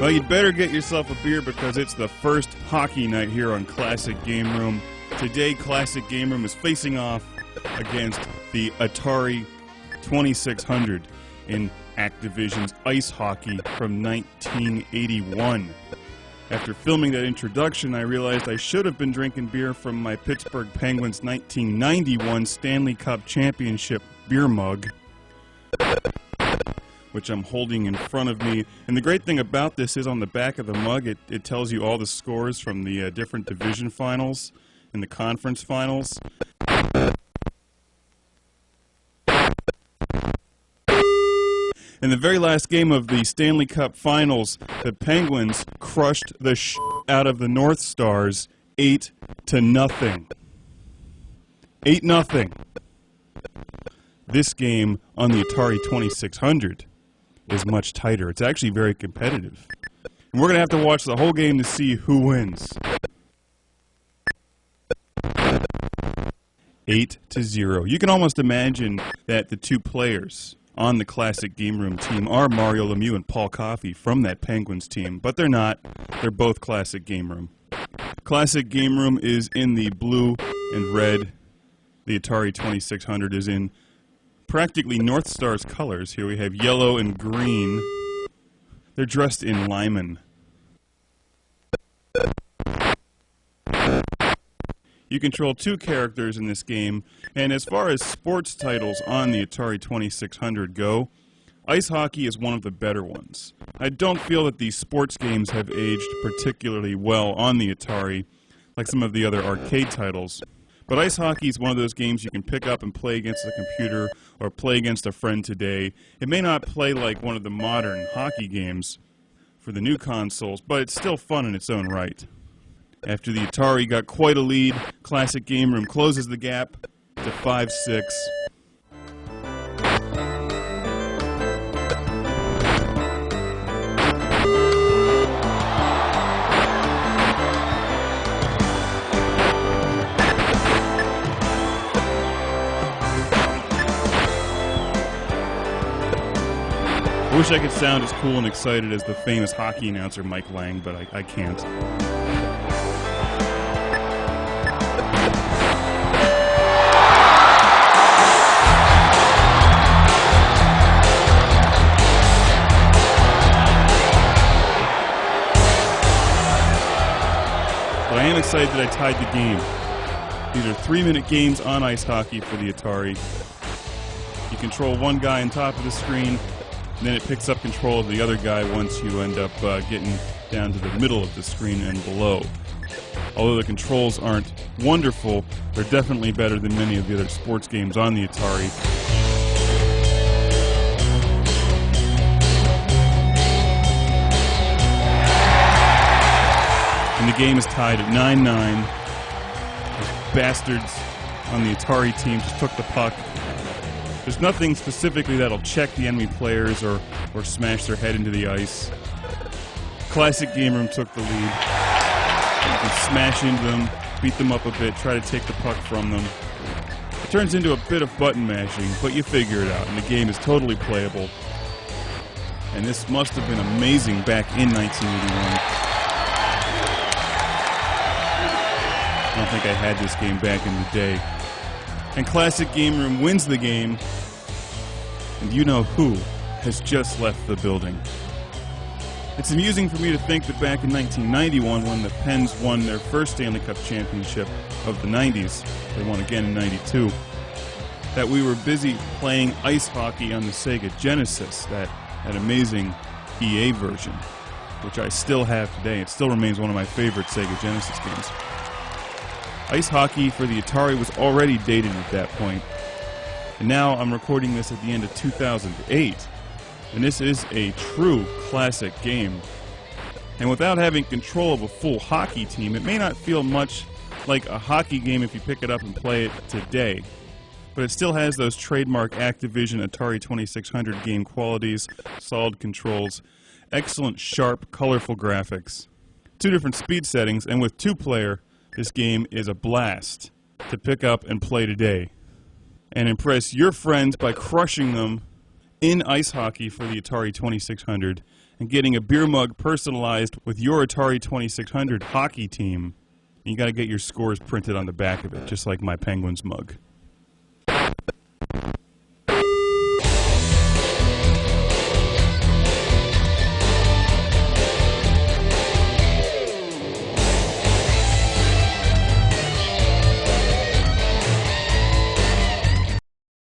Well, you'd better get yourself a beer because it's the first hockey night here on Classic Game Room. Today, Classic Game Room is facing off against the Atari 2600 in Activision's ice hockey from 1981. After filming that introduction, I realized I should have been drinking beer from my Pittsburgh Penguins 1991 Stanley Cup Championship beer mug, which I'm holding in front of me. And the great thing about this is on the back of the mug, it tells you all the scores from the different division finals and the conference finals. In the very last game of the Stanley Cup Finals, the Penguins crushed the out of the North Stars 8-0. 8-0. This game on the Atari 2600 is much tighter. It's actually very competitive. And we're going to have to watch the whole game to see who wins. 8-0. You can almost imagine that the two players on the Classic Game Room team are Mario Lemieux and Paul Coffey from that Penguins team, but they're not. They're both Classic Game Room. Classic Game Room is in the blue and red. The Atari 2600 is in practically North Star's colors. Here we have yellow and green. They're dressed in Lyman. You control two characters in this game, and as far as sports titles on the Atari 2600 go, ice hockey is one of the better ones. I don't feel that these sports games have aged particularly well on the Atari, like some of the other arcade titles. But ice hockey is one of those games you can pick up and play against a computer or play against a friend today. It may not play like one of the modern hockey games for the new consoles, but it's still fun in its own right. After the Atari got quite a lead, Classic Game Room closes the gap to 5-6. I wish I could sound as cool and excited as the famous hockey announcer Mike Lang, but I can't. But I am excited that I tied the game. These are 3-minute games on ice hockey for the Atari. You control one guy on top of the screen, and then it picks up control of the other guy once you end up getting down to the middle of the screen and below. Although the controls aren't wonderful, they're definitely better than many of the other sports games on the Atari. And the game is tied at 9-9. Those bastards on the Atari team just took the puck. There's nothing specifically that'll check the enemy players or smash their head into the ice. Classic Game Room took the lead. You can smash into them, beat them up a bit, try to take the puck from them. It turns into a bit of button mashing, but you figure it out, and the game is totally playable. And this must have been amazing back in 1981. I don't think I had this game back in the day. And Classic Game Room wins the game, and you know who has just left the building. It's amusing for me to think that back in 1991, when the Pens won their first Stanley Cup championship of the 90s, they won again in 92, that we were busy playing ice hockey on the Sega Genesis, that amazing EA version, which I still have today. It still remains one of my favorite Sega Genesis games. Ice hockey for the Atari was already dated at that point, and now I'm recording this at the end of 2008, and this is a true classic game. And without having control of a full hockey team, it may not feel much like a hockey game if you pick it up and play it today, but it still has those trademark Activision Atari 2600 game qualities, solid controls, excellent, sharp, colorful graphics, 2 different speed settings, and with 2-player, this game is a blast to pick up and play today. And impress your friends by crushing them in ice hockey for the Atari 2600 and getting a beer mug personalized with your Atari 2600 hockey team. You got to get your scores printed on the back of it, just like my Penguins mug.